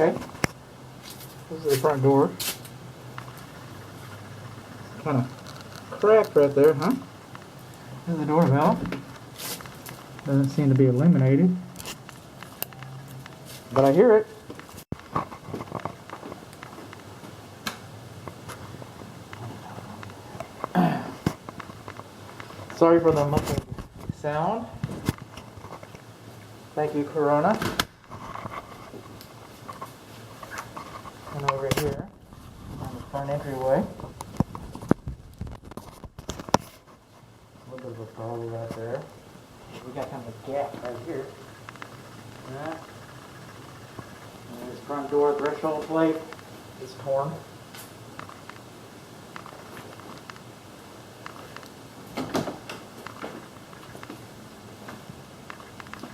Okay. This is the front door. Kind of cracked right there, huh? This is the doorbell. Doesn't seem to be illuminated, but I hear it. Sorry for the muffled sound. Thank you, Corona. And over here, on the front entryway, a little bit of a problem right there. We got kind of a gap right here. Yeah. And this front door threshold plate is torn.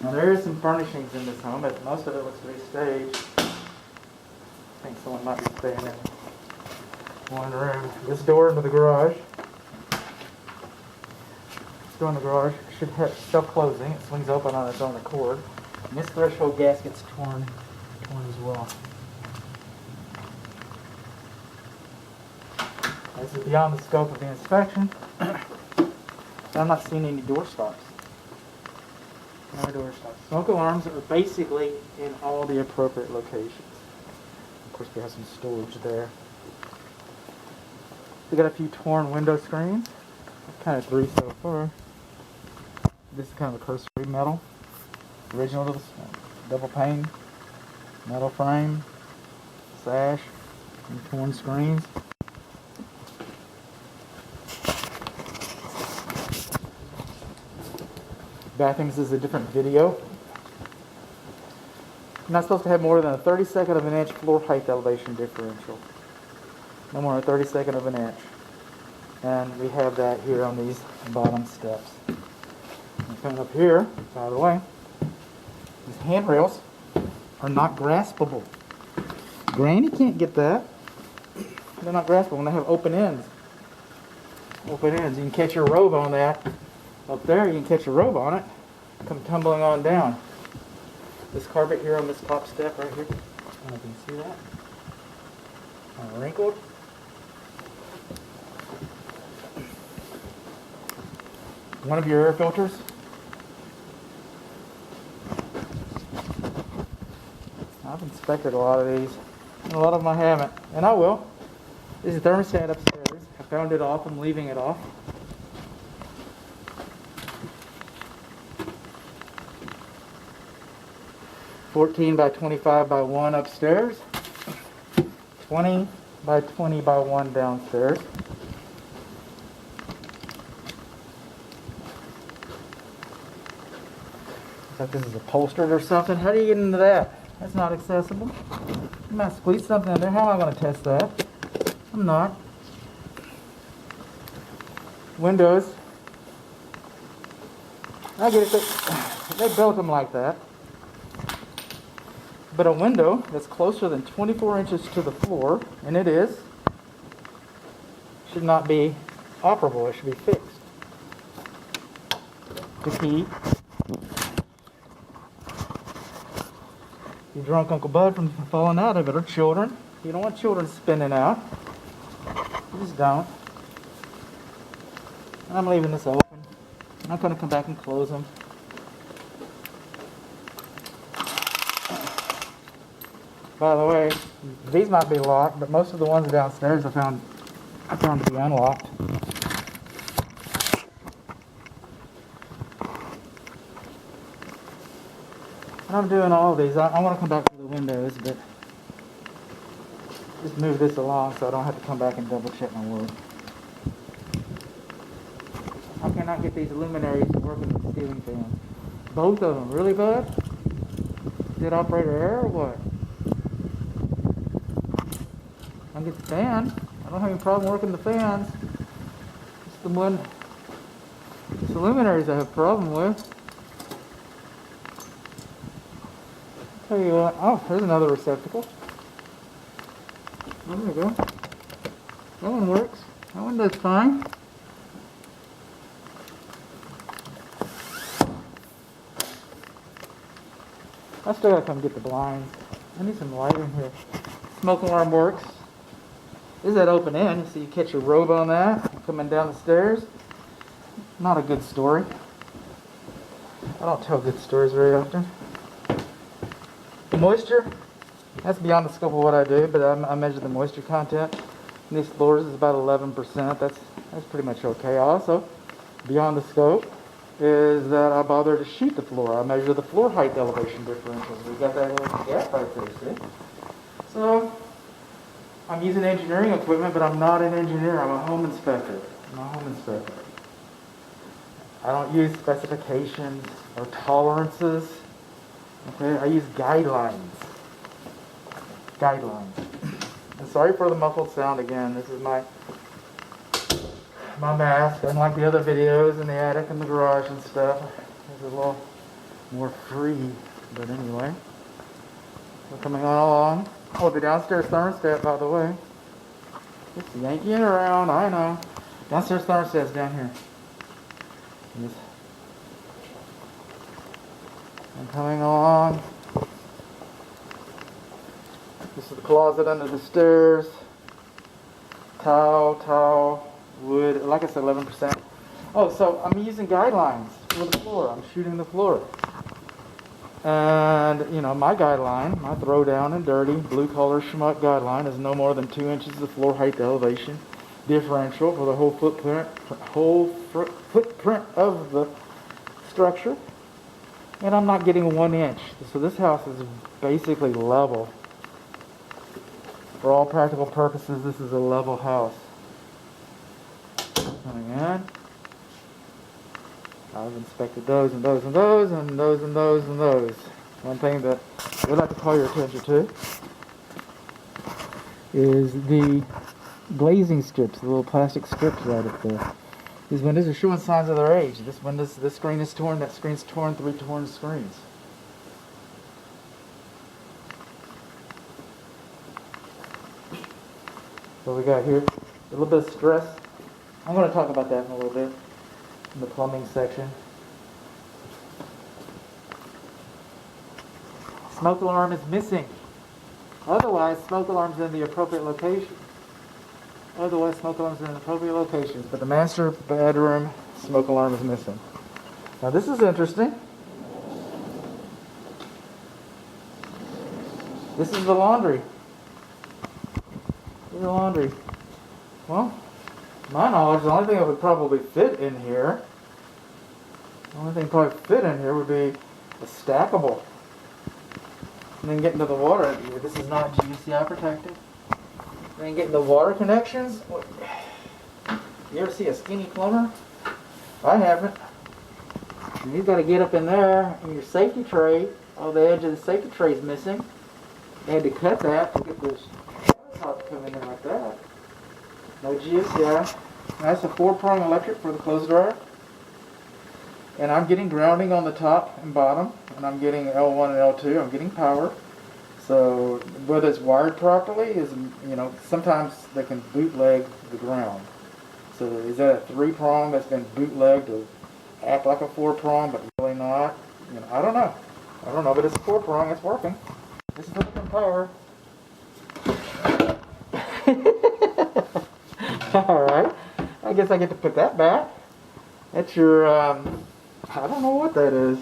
Now there is some furnishings in this home, but most of it looks to be staged. I think someone might be staying in one room. This door into the garage. This door in the garage should have self-closing. It swings open on its own accord. And this threshold gasket's torn as well. This is beyond the scope of the inspection. I'm not seeing any door stops. No door stops. Smoke alarms are basically in all the appropriate locations. Of course, we have some storage there. We got a few torn window screens. Kind of 3 so far. This is kind of a cursory metal. Original double pane, metal frame, sash, and torn screens. Bathrooms is a different video. You're not supposed to have more than a 32nd of an inch floor height elevation differential. No more than a 32nd of an inch. And we have that here on these bottom steps. And coming up here, by the way, these handrails are not graspable. Granny can't get that. They're not graspable when they have open ends. Open ends. You can catch your robe on that. Up there, you can catch a robe on it, come tumbling on down. This carpet here on this top step right here, I don't know if you can see that. Kind of wrinkled. One of your air filters. I've inspected a lot of these, and a lot of them I haven't, and I will. This is a thermostat upstairs. I found it off. I'm leaving it off. 14 by 25 by 1 upstairs, 20 by 20 by 1 downstairs. Looks like this is upholstered or something. How do you get into that? That's not accessible. You might squeeze something in there. How am I going to test that? I'm not. Windows. I get it. They built them like that. But a window that's closer than 24 inches to the floor, and it is, should not be operable. It should be fixed. The key. You drunk Uncle Bud from falling out of it, or children. You don't want children spinning out. You just don't. I'm leaving this open. I'm not going to come back and close them. By the way, these might be locked, but most of the ones downstairs I found to be unlocked. And I'm doing all of these. I want to come back to the windows, but just move this along so I don't have to come back and double check my work. I cannot get these luminaries to work with the ceiling fans. Both of them, really bad? Did operator error or what? I can get the fan. I don't have any problem working the fans. It's the luminaries I have a problem with. I'll tell you what. Oh, there's another receptacle. Oh, there we go. That one works. That one does fine. I still gotta come get the blinds. I need some light in here. Smoke alarm works. This is at open end, so you catch your robe on that, coming down the stairs. Not a good story. I don't tell good stories very often. The moisture, that's beyond the scope of what I do, but I measure the moisture content in these floors is about 11%. That's pretty much okay. Also, beyond the scope is that I bother to shoot the floor. I measure the floor height elevation differentials. We've got that little gap right there, see? So, I'm using engineering equipment, but I'm not an engineer. I'm a home inspector. I don't use specifications or tolerances. Okay, I use guidelines. And sorry for the muffled sound again. This is my mask. Unlike the other videos in the attic and the garage and stuff, it's a little more free. But anyway, we're coming on along. Oh, the downstairs thermostat, by the way. Just yanking it around, I know. Downstairs thermostat's down here. Yes. I'm coming along. This is the closet under the stairs. Tile, wood. Like I said, 11%. Oh, so I'm using guidelines for the floor. I'm shooting the floor. And, you know, my guideline, my throw down and dirty, blue collar schmuck guideline is no more than 2 inches of floor height elevation differential for the whole footprint of the structure. And I'm not getting 1 inch. So this house is basically level. For all practical purposes, this is a level house. Coming in. I've inspected those and those and those and those and those and those. One thing that I would like to call your attention to is the glazing strips, the little plastic strips right up there. These windows are showing signs of their age. This screen is torn, that screen's torn, 3 torn screens. So we got here a little bit of stress. I'm going to talk about that in a little bit. In the plumbing section. Smoke alarm is missing. Otherwise, smoke alarm's in the appropriate location. But the master bedroom smoke alarm is missing. Now this is interesting. This is the laundry. Well, to my knowledge, the only thing that would probably fit in here, would be a stackable. And then getting to the water, this is not GFCI protected. Then getting the water connections. You ever see a skinny plumber? I haven't. And you've got to get up in there, and your safety tray, the edge of the safety tray is missing. They had to cut that to get this top to come in there like that. No GFCI. That's a 4-prong electric for the clothes dryer. And I'm getting grounding on the top and bottom. And I'm getting L1 and L2. I'm getting power. So whether it's wired properly is, sometimes they can bootleg the ground. So is that a 3-prong that's been bootlegged to act like a 4-prong but really not? I don't know, but it's a 4-prong. It's working. This is working power. Alright, I guess I get to put that back. That's your, I don't know what that is.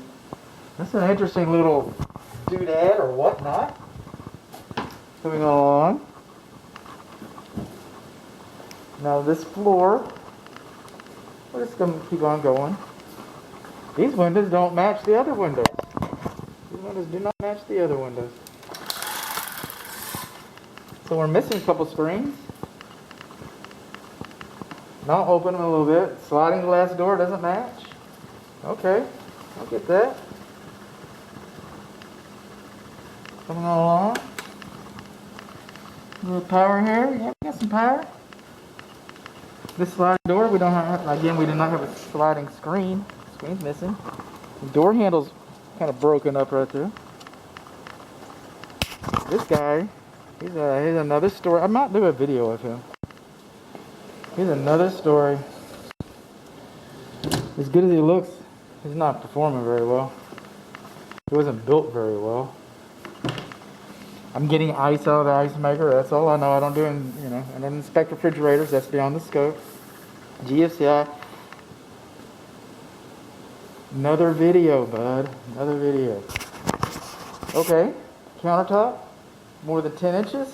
That's an interesting little doodad or whatnot. Coming along. Now this floor, we're just going to keep on going. These windows don't match the other windows. These windows do not match the other windows. So we're missing a couple screens. Now I'll open them a little bit. Sliding glass door doesn't match. Okay, I'll get that. Coming along. A little power here. Yeah, we got some power. This sliding door, we don't have, again, we do not have a sliding screen. Screen's missing. The door handle's kind of broken up right there. This guy, he's another story. I might do a video of him. Here's another story. As good as he looks, he's not performing very well. He wasn't built very well. I'm getting ice out of the ice maker. That's all I know. I don't do, I don't inspect refrigerators. That's beyond the scope. GFCI. Another video, bud. Another video. Okay. Countertop. More than 10 inches.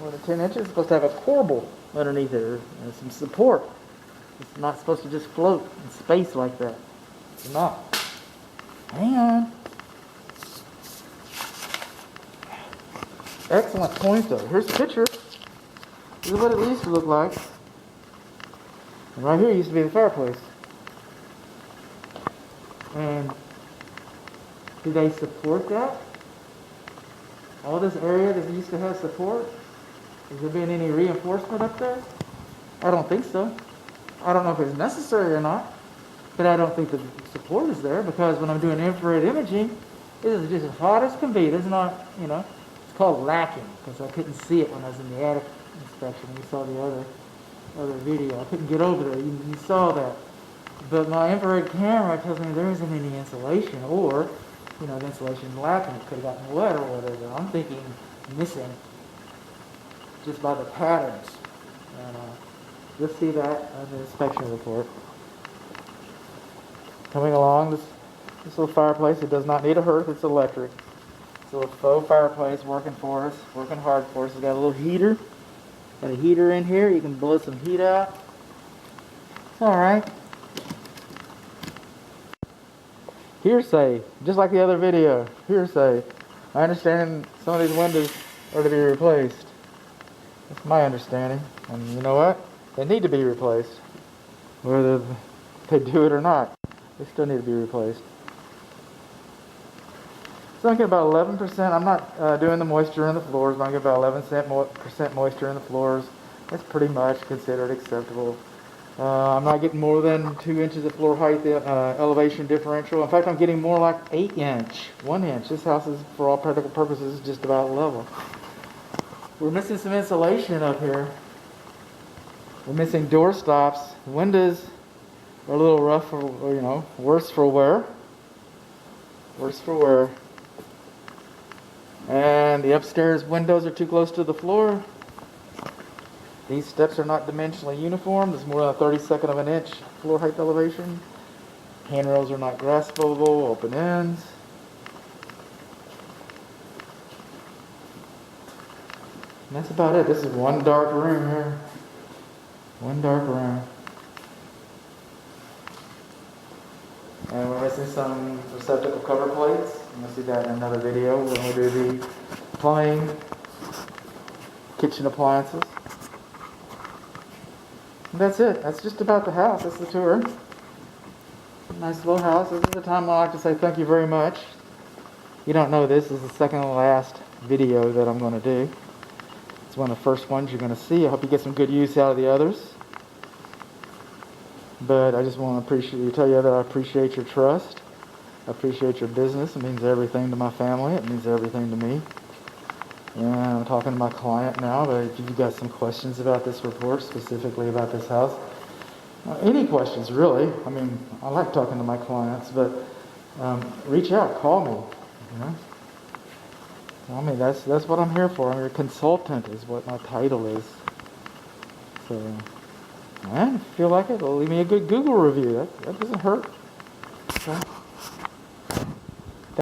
More than 10 inches. It's supposed to have a corbel underneath it, or some support. It's not supposed to just float in space like that. It's not. Hang on. Excellent point, though. Here's a picture. This is what it used to look like. And right here used to be the fireplace. And do they support that? All this area that used to have support? Has there been any reinforcement up there? I don't think so. I don't know if it's necessary or not, but I don't think the support is there, because when I'm doing infrared imaging, this is just as hot as can be. This is not, it's called lacking, because I couldn't see it when I was in the attic inspection. You saw the other video. I couldn't get over there. You saw that. But my infrared camera tells me there isn't any insulation, or, the insulation is lacking. It could have gotten wet or whatever. I'm thinking missing just by the patterns. And you'll see that on the inspection report. Coming along, this little fireplace, it does not need a hearth, it's electric. It's a little faux fireplace working for us, working hard for us. It's got a little heater. Got a heater in here, you can blow some heat out. It's alright. Hearsay, just like the other video, hearsay. I understand some of these windows are to be replaced. That's my understanding. And you know what? They need to be replaced. Whether they do it or not, they still need to be replaced. So I'm getting about 11%. I'm not doing the moisture in the floors, but I'm getting about 11% moisture in the floors. That's pretty much considered acceptable. I'm not getting more than 2 inches of floor height elevation differential. In fact, I'm getting more like 1 inch. This house is, for all practical purposes, just about level. We're missing some insulation up here. We're missing door stops. The windows are a little rough, or worse for wear. Worse for wear. And the upstairs windows are too close to the floor. These steps are not dimensionally uniform. There's more than a 32nd of an inch floor height elevation. Handrails are not graspable, open ends. And that's about it. This is one dark room here. One dark room. And we're missing some receptacle cover plates. You'll see that in another video when we do the plumbing, kitchen appliances. And that's it. That's just about the house. That's the tour. Nice little house. This is the time I like to say thank you very much. You don't know this is the second to last video that I'm going to do. It's one of the first ones you're going to see. I hope you get some good use out of the others. But I just want to tell you that I appreciate your trust. I appreciate your business. It means everything to my family. It means everything to me. And I'm talking to my client now, but if you've got some questions about this report, specifically about this house, any questions really. I mean, I like talking to my clients, but reach out, call me. I mean, that's what I'm here for. I'm your consultant is what my title is. So, if you feel like it, leave me a good Google review. That doesn't hurt. Okay.